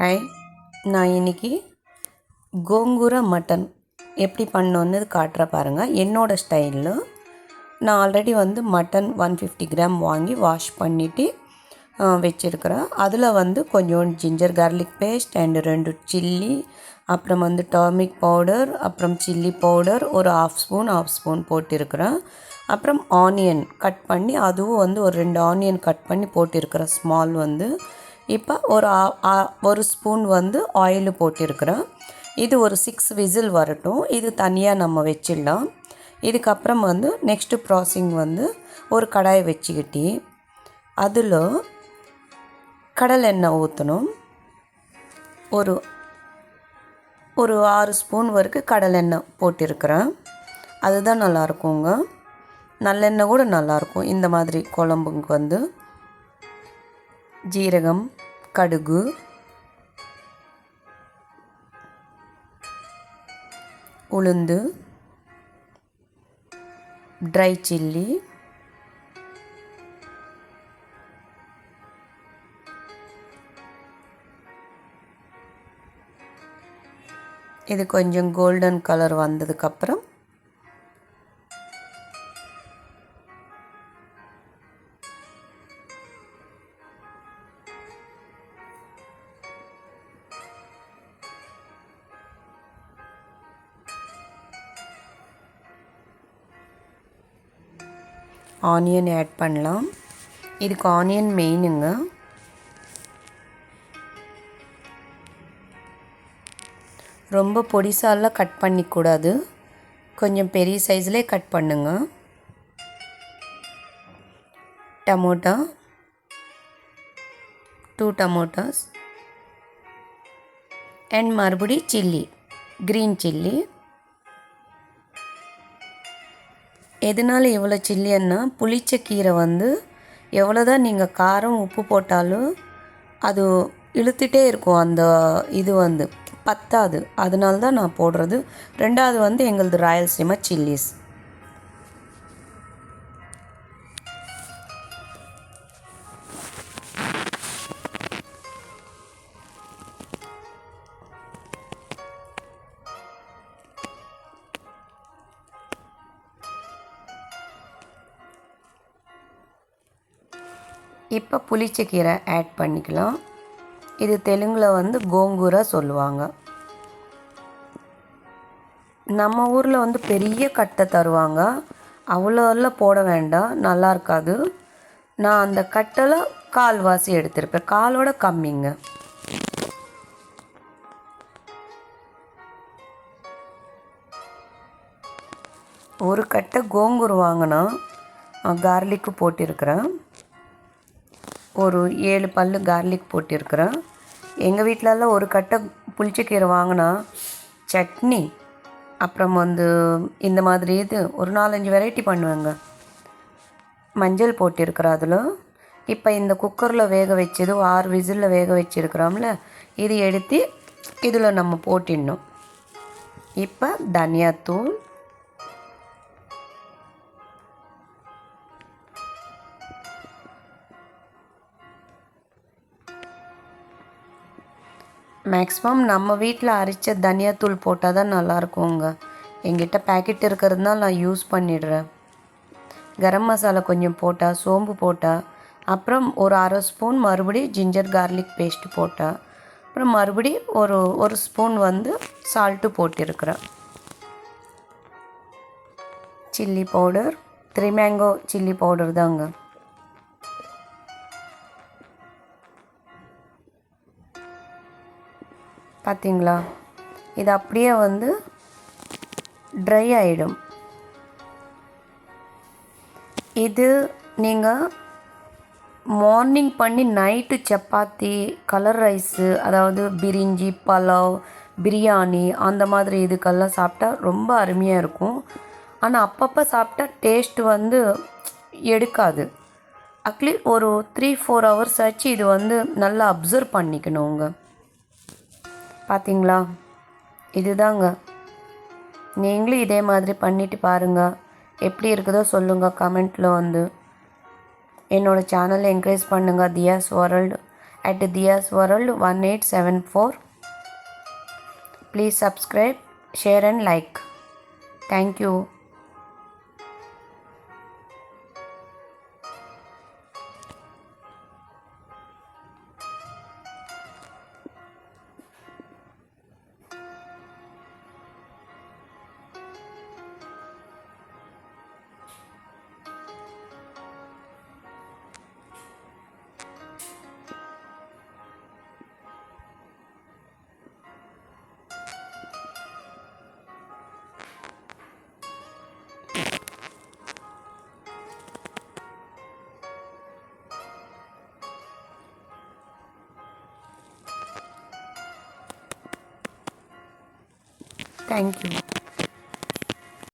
Hi, நான் இன்றைக்கி கோங்கூரை mutton எப்படி பண்ணோன்னு காட்டுற பாருங்கள். என்னோடய ஸ்டைலில் நான் ஆல்ரெடி மட்டன் 150 கிராம் வாங்கி வாஷ் பண்ணிவிட்டு வச்சுருக்கிறேன். அதில் கொஞ்சம் ginger garlic paste and 2 chilli, அப்புறம் டர்மிக் பவுடர், அப்புறம் சில்லி பவுடர் ஒரு ஹாஃப் ஸ்பூன் போட்டிருக்கிறேன். அப்புறம் ஆனியன் கட் பண்ணி அதுவும் ஒரு 2 ஆனியன் கட் பண்ணி போட்டிருக்கிறேன் ஸ்மால். இப்போ ஒரு ஸ்பூன் ஆயில் போட்டிருக்கிறேன். இது ஒரு 6 விசில் வரட்டும். இது தனியாக நம்ம வச்சிடலாம். இதுக்கப்புறம் நெக்ஸ்ட்டு ப்ராசஸிங் ஒரு கடாயை வச்சுக்கிட்டு அதில் கடலை எண்ணெய் ஊற்றணும். ஒரு 6 ஸ்பூன் வரைக்கும் கடலை எண்ணெய் போட்டிருக்கிறேன். அதுதான் நல்லாயிருக்குங்க. நல்லெண்ணெய் கூட நல்லாயிருக்கும். இந்த மாதிரி குழம்புக்கு ஜீரகம், கடுகு, உளுந்து, ட்ரை சில்லி, இது கொஞ்சம் கோல்டன் கலர் வந்ததுக்கப்புறம் ஆனியன் ஆட் பண்ணலாம். இதுக்கு ஆனியன் மெயினுங்க. ரொம்ப பொடிசாலாம் கட் பண்ணிக்கூடாது, கொஞ்சம் பெரிய சைஸ்லேயே கட் பண்ணுங்க. டமோட்டா 2 டமோட்டாஸ் அண்ட் மறுபடி சில்லி, க்ரீன் சில்லி. எதனால் இவ்வளோ சில்லின்னா, புளிச்ச கீரை எவ்வளோ தான் நீங்கள் காரம் உப்பு போட்டாலும் அது இழுத்துட்டே இருக்கும். அந்த இது பத்தாது. அதனால தான் நான் போடுறது. ரெண்டாவது எங்களது ராயல்சீமா சில்லிஸ். இப்போ புளிச்சக்கீரை ஆட் பண்ணிக்கலாம். இது தெலுங்கில் கோங்கூரை சொல்லுவாங்க. நம்ம ஊரில் பெரிய கட்டை தருவாங்க. அவ்வளோலாம் போட வேண்டாம், நல்லா இருக்காது. நான் அந்த கட்டில் கால்வாசி எடுத்திருப்பேன், காலோட கம்மிங்க. ஒரு கட்டை கோங்கூர் வாங்கினா கார்லிக்கு போட்டிருக்கிறேன். ஒரு 7 பல் கார்லிக் போட்டிருக்கிறேன். எங்கள் வீட்டிலலாம் ஒரு கட்டை புளிச்சக்கீரை வாங்கினா சட்னி, அப்புறம் இந்த மாதிரி இது ஒரு 4-5 வெரைட்டி பண்ணுவேங்க. மஞ்சள் போட்டிருக்கிறேன் அதில். இப்போ இந்த குக்கரில் வேக வச்சது 6 விசிலில் வேக வச்சுருக்கிறோம்ல, இது எடுத்து இதில் நம்ம போட்டிடணும். இப்போ தனியாத்தூள், மேக்ஸிமம் நம்ம வீட்டில் அரைச்ச தனியாத்தூள் போட்டால் தான் நல்லாயிருக்குங்க. எங்கிட்ட பேக்கெட் இருக்கிறதுனால நான் யூஸ் பண்ணிடுறேன். கரம் மசாலா கொஞ்சம் போட்டால், சோம்பு போட்டால், அப்புறம் ஒரு 1/2 ஸ்பூன் மறுபடி ஜிஞ்சர் கார்லிக் பேஸ்ட்டு போட்டால், அப்புறம் மறுபடி ஒரு ஸ்பூன் சால்ட்டு போட்டிருக்கிறேன். Chilli powder 3 mango chilli powder தாங்க. பார்த்தீங்களா, இது அப்படியே ட்ரை ஆகிடும். இது நீங்கள் மார்னிங் பண்ணி நைட்டு சப்பாத்தி, கலர் ரைஸு, அதாவது பிரிஞ்சி, பலாவ், பிரியாணி அந்த மாதிரி இதுக்கெல்லாம் சாப்பிட்டா ரொம்ப அருமையாக இருக்கும். ஆனால் அப்பப்போ சாப்பிட்டா டேஸ்ட்டு எடுக்காது. அட்லீஸ்ட் ஒரு 3-4 ஹவர்ஸ் ஆச்சு இது நல்லா அப்சர்வ் பண்ணிக்கணுங்க. பார்த்தீங்களா, இதுதாங்க. நீங்களும் இதே மாதிரி பண்ணிவிட்டு பாருங்கள். எப்படி இருக்குதோ சொல்லுங்கள் கமெண்ட்டில். என்னோடய சேனலை என்கரேஜ் பண்ணுங்கள். தியாஸ் world at Diya's World 1874. Please subscribe, share and like. Thank you. Thank you.